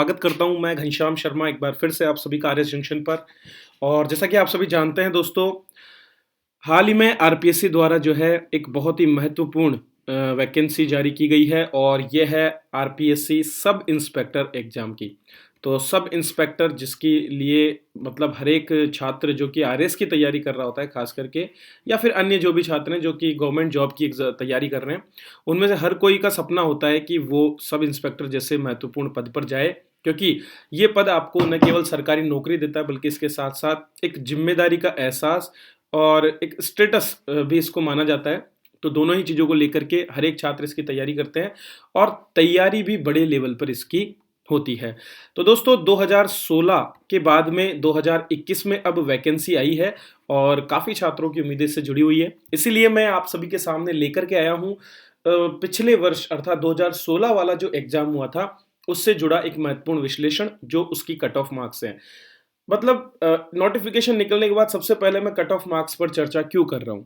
स्वागत करता हूं मैं घनश्याम शर्मा एक बार फिर से आप सभी का आरएस जंक्शन पर। और जैसा कि आप सभी जानते हैं दोस्तों, हाल ही में आरपीएससी द्वारा जो है एक बहुत ही महत्वपूर्ण वैकेंसी जारी की गई है और यह है आरपीएससी सब इंस्पेक्टर एग्जाम की। तो सब इंस्पेक्टर जिसके लिए मतलब हर एक छात्र जो कि आरएस की तैयारी कर रहा होता है खास करके, या फिर अन्य जो भी छात्र हैं जो कि गवर्नमेंट जॉब की तैयारी कर रहे हैं, उनमें से हर कोई का सपना होता है कि वो सब इंस्पेक्टर जैसे महत्वपूर्ण पद पर जाए, क्योंकि ये पद आपको न केवल सरकारी नौकरी देता है बल्कि इसके साथ साथ एक जिम्मेदारी का एहसास और एक स्टेटस भी इसको माना जाता है। तो दोनों ही चीज़ों को लेकर के हर एक छात्र इसकी तैयारी करते हैं और तैयारी भी बड़े लेवल पर इसकी होती है। तो दोस्तों 2016 के बाद में 2021 में अब वैकेंसी आई है और काफ़ी छात्रों की उम्मीदें इससे जुड़ी हुई है। इसीलिए मैं आप सभी के सामने लेकर के आया हूँ पिछले वर्ष अर्थात 2016 वाला जो एग्जाम हुआ था उससे जुड़ा एक महत्वपूर्ण विश्लेषण, जो उसकी कट ऑफ मार्क्स हैं। मतलब नोटिफिकेशन निकलने के बाद सबसे पहले मैं कट ऑफ मार्क्स पर चर्चा क्यों कर रहा हूँ?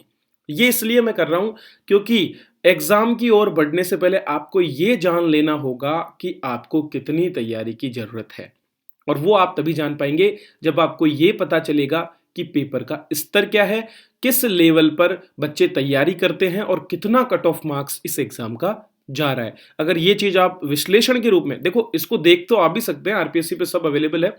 ये इसलिए मैं कर रहा हूँ क्योंकि एग्जाम की ओर बढ़ने से पहले आपको ये जान लेना होगा कि आपको कितनी तैयारी की जरूरत है। और वो आप तभी जान पाएंगे जब आपको ये पता चलेगा कि पेपर का स्तर क्या है, किस लेवल पर बच्चे तैयारी करते हैं और कितना कट ऑफ मार्क्स इस एग्जाम का जा रहा है। अगर ये चीज आप विश्लेषण के रूप में देखो, इसको देख तो आप भी सकते हैं, आरपीएससी पे सब अवेलेबल है,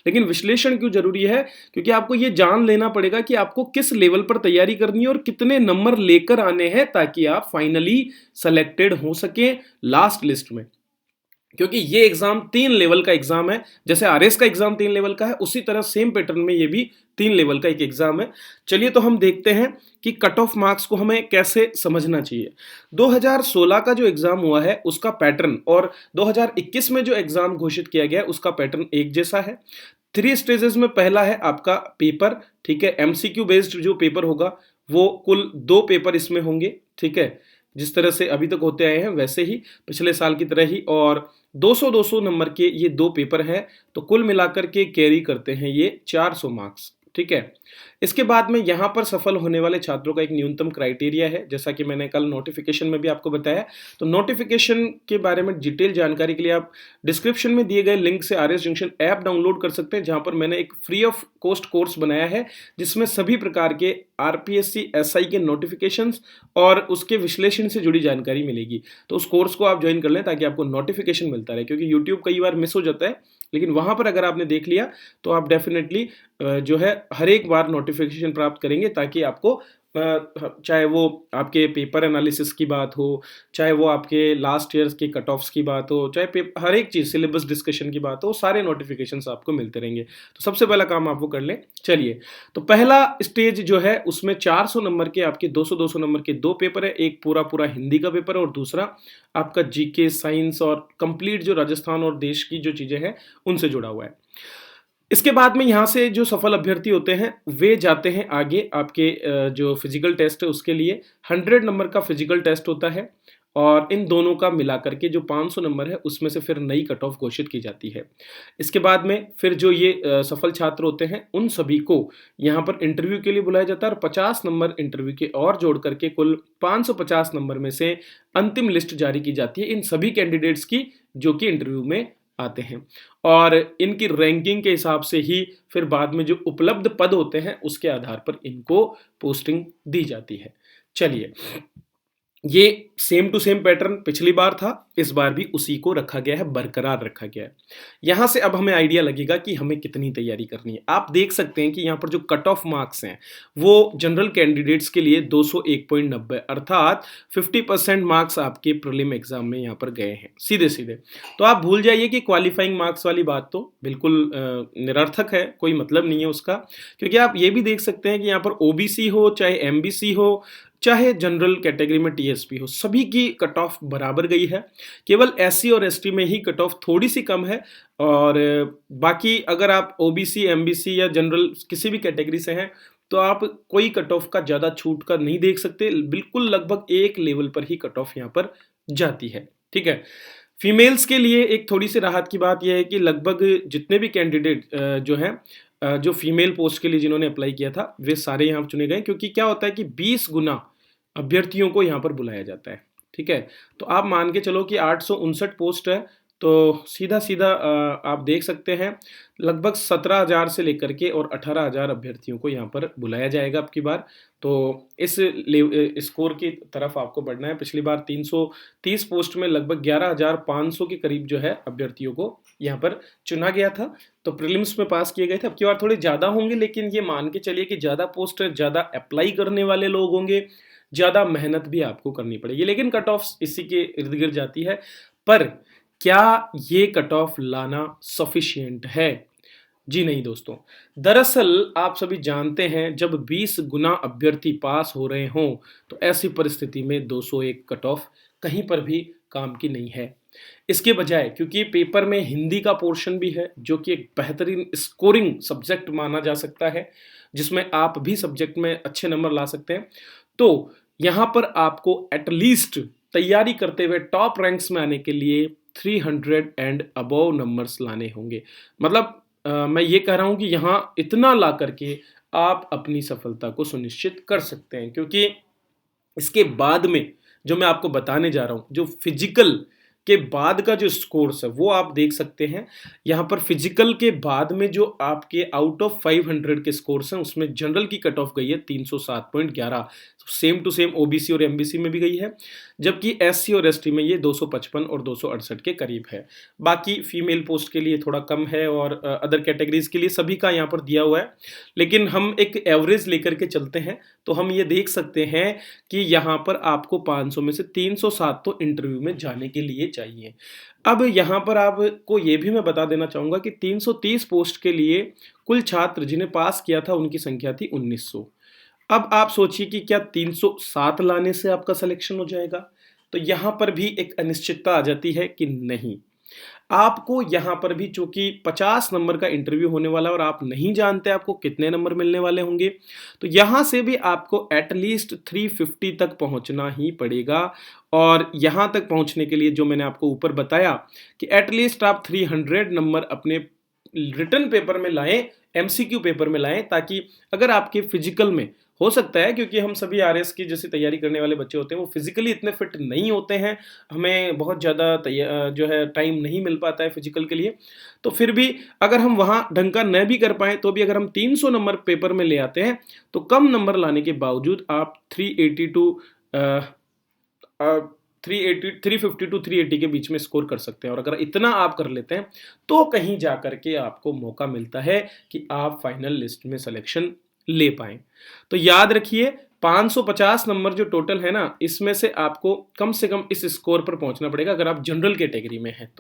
लेकिन विश्लेषण क्यों जरूरी है? क्योंकि आपको ये जान लेना पड़ेगा कि आपको किस लेवल पर तैयारी करनी है और कितने नंबर लेकर आने हैं ताकि आप फाइनली सेलेक्टेड हो सके लास्ट लिस्ट में। क्योंकि ये एग्जाम 3 लेवल का एग्जाम है, जैसे आरएस का एग्जाम 3 लेवल का है, उसी तरह सेम पैटर्न में ये भी 3 लेवल का एक एग्जाम है। चलिए तो हम देखते हैं कि कट ऑफ मार्क्स को हमें कैसे समझना चाहिए। 2016 का जो एग्जाम हुआ है उसका पैटर्न और 2021 में जो एग्जाम घोषित किया गया है उसका पैटर्न एक जैसा है। 3 स्टेजेस में पहला है आपका पेपर, ठीक है, एमसीक्यू बेस्ड जो पेपर होगा वो कुल 2 पेपर इसमें होंगे, ठीक है, जिस तरह से अभी तक होते आए हैं वैसे ही पिछले साल की तरह ही। और 200-200 नंबर के ये 2 पेपर हैं, तो कुल मिलाकर के कैरी करते हैं ये 400 मार्क्स, ठीक है। इसके बाद में यहाँ पर सफल होने वाले छात्रों का एक न्यूनतम क्राइटेरिया है, जैसा कि मैंने कल नोटिफिकेशन में भी आपको बताया। तो नोटिफिकेशन के बारे में डिटेल जानकारी के लिए आप डिस्क्रिप्शन में दिए गए लिंक से आरएस जंक्शन ऐप डाउनलोड कर सकते हैं, जहां पर मैंने एक फ्री ऑफ कॉस्ट कोर्स बनाया है जिसमें सभी प्रकार के आरपीएससी एसआई के नोटिफिकेशंस और उसके विश्लेषण से जुड़ी जानकारी मिलेगी। तो उस कोर्स को आप ज्वाइन कर लें ताकि आपको नोटिफिकेशन मिलता रहे, क्योंकि यूट्यूब कई बार मिस हो जाता है, लेकिन वहां पर अगर आपने देख लिया तो आप डेफिनेटली जो है हर एक बार नोटिफिकेशन प्राप्त करेंगे, ताकि आपको चाहे वो आपके पेपर एनालिसिस की बात हो, चाहे वो आपके लास्ट ईयर के कट ऑफ्स की बात हो, चाहे हर एक चीज़ सिलेबस डिस्कशन की बात हो, सारे नोटिफिकेशंस आपको मिलते रहेंगे। तो सबसे पहला काम आप वो कर लें। चलिए, तो पहला स्टेज जो है उसमें 400 नंबर के आपके 200-200 नंबर के 2 पेपर है, एक पूरा पूरा हिंदी का पेपर है और दूसरा आपका जीके साइंस और कंप्लीट जो राजस्थान और देश की जो चीज़ें हैं उनसे जुड़ा हुआ है। इसके बाद में यहाँ से जो सफल अभ्यर्थी होते हैं वे जाते हैं आगे आपके जो फिजिकल टेस्ट है उसके लिए 100 नंबर का फिजिकल टेस्ट होता है और इन दोनों का मिलाकर के जो 500 नंबर है उसमें से फिर नई कट ऑफ घोषित की जाती है। इसके बाद में फिर जो ये सफल छात्र होते हैं उन सभी को यहाँ पर इंटरव्यू के लिए बुलाया जाता है और 50 नंबर इंटरव्यू के और जोड़ करके कुल 550 नंबर में से अंतिम लिस्ट जारी की जाती है इन सभी कैंडिडेट्स की जो कि इंटरव्यू में आते हैं। और इनकी रैंकिंग के हिसाब से ही फिर बाद में जो उपलब्ध पद होते हैं उसके आधार पर इनको पोस्टिंग दी जाती है। चलिए, ये सेम टू सेम पैटर्न पिछली बार था, इस बार भी उसी को रखा गया है, बरकरार रखा गया है। यहां से अब हमें आइडिया लगेगा कि हमें कितनी तैयारी करनी है। आप देख सकते हैं कि यहां पर जो कट ऑफ मार्क्स हैं वो जनरल कैंडिडेट्स के लिए 201.90 अर्थात 50% मार्क्स आपके प्रीलिम एग्जाम में यहां पर गए हैं सीधे सीधे। तो आप भूल जाइए कि क्वालिफाइंग मार्क्स वाली बात तो बिल्कुल निरर्थक है, कोई मतलब नहीं है उसका, क्योंकि आप ये भी देख सकते हैं कि यहाँ पर ओबीसी हो चाहे एमबीसी हो चाहे जनरल कैटेगरी में टीएसपी हो, सभी की कट ऑफ बराबर गई है। केवल एससी और एसटी में ही कट ऑफ थोड़ी सी कम है और बाकी अगर आप ओबीसी एमबीसी या जनरल किसी भी कैटेगरी से हैं तो आप कोई कट ऑफ का ज़्यादा छूट का नहीं देख सकते, बिल्कुल लगभग एक लेवल पर ही कट ऑफ यहाँ पर जाती है, ठीक है। फीमेल्स के लिए एक थोड़ी सी राहत की बात यह है कि लगभग जितने भी कैंडिडेट जो हैं जो फीमेल पोस्ट के लिए जिन्होंने अप्लाई किया था वे सारे यहाँ चुने गए, क्योंकि क्या होता है कि 20 गुना अभ्यर्थियों को यहाँ पर बुलाया जाता है, ठीक है। तो आप मान के चलो कि 859 पोस्ट है तो सीधा-सीधा आप देख सकते हैं लगभग 17,000 से लेकर के और 18,000 अभ्यर्थियों को यहाँ पर बुलाया जाएगा अब की बार। तो इस स्कोर की तरफ आपको बढ़ना है। पिछली बार 330 पोस्ट में लगभग 11,500 के करीब जो है अभ्यर्थियों को यहाँ पर चुना गया था। तो प्रीलिम्स में पास किए गए थे। अब की बार थोड़े ज़्यादा होंगे, लेकिन ये मान के चलिए कि ज़्यादा पोस्ट ज़्यादा अप्लाई करने वाले लोग होंगे, ज़्यादा मेहनत भी आपको करनी पड़ेगी। लेकिन कट ऑफ इसी के इर्द-गिर्द जाती है। पर क्या ये कट ऑफ लाना सफिशिएंट है? जी नहीं दोस्तों। दरअसल आप सभी जानते हैं जब 20 गुना अभ्यर्थी पास हो रहे हों, तो ऐसी परिस्थिति में 201 कट ऑफ कहीं पर भी काम की नहीं है। इसके बजाय क्योंकि पेपर में हिंदी का पोर्शन भी है, जो कि एक बेहतरीन स्कोरिंग सब्जेक्ट माना जा सकता है, जिसमें आप भी सब्जेक्ट में अच्छे नंबर ला सकते हैं। तो यहाँ पर आपको एट लीस्ट तैयारी करते हुए टॉप रैंक्स में आने के लिए 300 एंड अबव नंबर्स लाने होंगे। मतलब मैं ये कह रहा हूँ कि यहाँ इतना ला करके आप अपनी सफलता को सुनिश्चित कर सकते हैं, क्योंकि इसके बाद में जो मैं आपको बताने जा रहा हूँ, जो फिजिकल के बाद का जो स्कोर्स है वो आप देख सकते हैं। यहाँ पर फिजिकल के बाद में जो आपके आउट ऑफ 500 के स्कोर्स हैं, उसमें जनरल की कट ऑफ गई है 307.11, सेम टू सेम ओबीसी और एमबीसी में भी गई है, जबकि एससी और एसटी में ये 255 और 268 के करीब है। बाकी फीमेल पोस्ट के लिए थोड़ा कम है और अदर कैटेगरीज के लिए सभी का यहाँ पर दिया हुआ है, लेकिन हम एक एवरेज लेकर के चलते हैं तो हम ये देख सकते हैं कि यहाँ पर आपको 500 में से 307 तो इंटरव्यू में जाने के लिए चाहिए। अब यहाँ पर आपको ये भी मैं बता देना चाहूँगा कि 330 पोस्ट के लिए कुल छात्र जिन्हें पास किया था उनकी संख्या थी 1900। अब आप सोचिए कि क्या 307 लाने से आपका सिलेक्शन हो जाएगा? तो यहाँ पर भी एक अनिश्चितता आ जाती है कि नहीं। आपको यहाँ पर भी चूंकि 50 नंबर का इंटरव्यू होने वाला है और आप नहीं जानते आपको कितने नंबर मिलने वाले होंगे, तो यहाँ से भी आपको एटलीस्ट 350 तक पहुँचना ही पड़ेगा। और यहाँ तक पहुँचने के लिए जो मैंने आपको ऊपर बताया कि एटलीस्ट आप 300 नंबर अपने रिटन पेपर में लाएं, एमसीक्यू पेपर में लाएं, ताकि अगर आपके फिजिकल में हो सकता है, क्योंकि हम सभी आरएस की जैसे तैयारी करने वाले बच्चे होते हैं वो फिजिकली इतने फिट नहीं होते हैं, हमें बहुत ज़्यादा जो है टाइम नहीं मिल पाता है फिजिकल के लिए, तो फिर भी अगर हम वहाँ ढंग का न भी कर पाएँ तो भी अगर हम 300 नंबर पेपर में ले आते हैं तो कम नंबर लाने के बावजूद आप 380 टू 350 टू 380 के बीच में स्कोर कर सकते हैं। और अगर इतना आप कर लेते हैं तो कहीं जा करके आपको मौका मिलता है कि आप फाइनल लिस्ट में सिलेक्शन ले पाएं। तो याद रखिए 550 नंबर जो टोटल है ना, इसमें से आपको कम से कम इस स्कोर पर पहुंचना पड़ेगा अगर आप जनरल कैटेगरी में हैं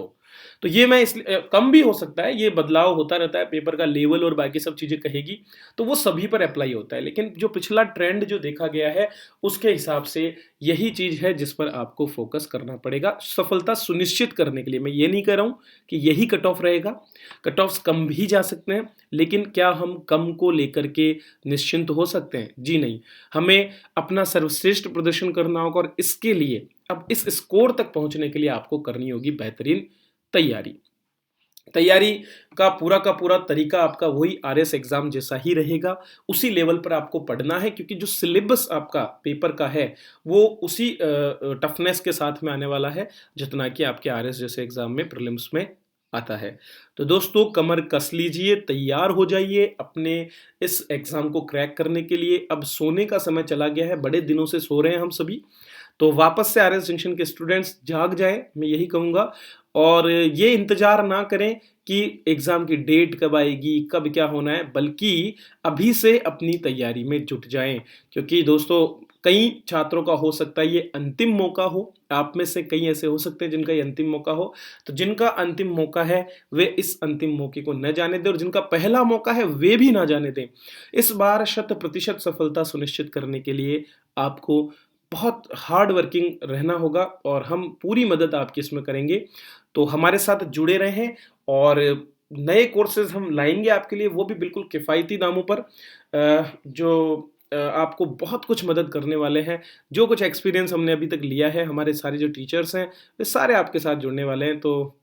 तो ये मैं इसलिए कम भी हो सकता है, ये बदलाव होता रहता है, पेपर का लेवल और बाकी सब चीजें कहेगी तो वो सभी पर अप्लाई होता है, लेकिन जो पिछला ट्रेंड जो देखा गया है उसके हिसाब से यही चीज है जिस पर आपको फोकस करना पड़ेगा सफलता सुनिश्चित करने के लिए। मैं ये नहीं कह रहा हूं कि यही कट ऑफ रहेगा, कट ऑफ कम भी जा सकते हैं, लेकिन क्या हम कम को लेकर के निश्चिंत हो सकते हैं? जी नहीं। हमें अपना सर्वश्रेष्ठ प्रदर्शन करना होगा और इसके लिए अब इस स्कोर तक पहुंचने के लिए आपको करनी होगी बेहतरीन तैयारी। तैयारी का पूरा तरीका आपका वही आरएस एग्जाम जैसा ही रहेगा, उसी लेवल पर आपको पढ़ना है, क्योंकि जो सिलेबस आपका पेपर का है वो उसी टफनेस के साथ में आने वाला है जितना कि आपके आरएस जैसे एग्जाम में प्रीलिम्स में आता है। तो दोस्तों कमर कस लीजिए, तैयार हो जाइए अपने इस एग्जाम को क्रैक करने के लिए। अब सोने का समय चला गया है, बड़े दिनों से सो रहे हैं हम सभी, तो वापस से आरएस जंक्शन के स्टूडेंट्स जाग जाएं, मैं यही कहूँगा। और ये इंतजार ना करें कि एग्जाम की डेट कब आएगी, कब क्या होना है, बल्कि अभी से अपनी तैयारी में जुट जाएं, क्योंकि दोस्तों कई छात्रों का हो सकता है ये अंतिम मौका हो, आप में से कई ऐसे हो सकते हैं जिनका ये अंतिम मौका हो, तो जिनका अंतिम मौका है वे इस अंतिम मौके को न जाने दें और जिनका पहला मौका है वे भी ना जाने दें। इस बार 100% सफलता सुनिश्चित करने के लिए आपको बहुत हार्ड वर्किंग रहना होगा और हम पूरी मदद आपकी इसमें करेंगे। तो हमारे साथ जुड़े रहें और नए कोर्सेज हम लाएंगे आपके लिए, वो भी बिल्कुल किफ़ायती दामों पर, जो आपको बहुत कुछ मदद करने वाले हैं। जो कुछ एक्सपीरियंस हमने अभी तक लिया है, हमारे सारे जो टीचर्स हैं वे सारे आपके साथ जुड़ने वाले हैं। तो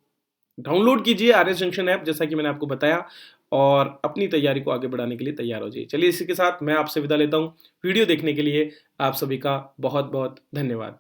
डाउनलोड कीजिए आरएस जंक्शन ऐप जैसा कि मैंने आपको बताया और अपनी तैयारी को आगे बढ़ाने के लिए तैयार हो जाइए। चलिए इसी के साथ मैं आपसे विदा लेता हूँ। वीडियो देखने के लिए आप सभी का बहुत बहुत धन्यवाद।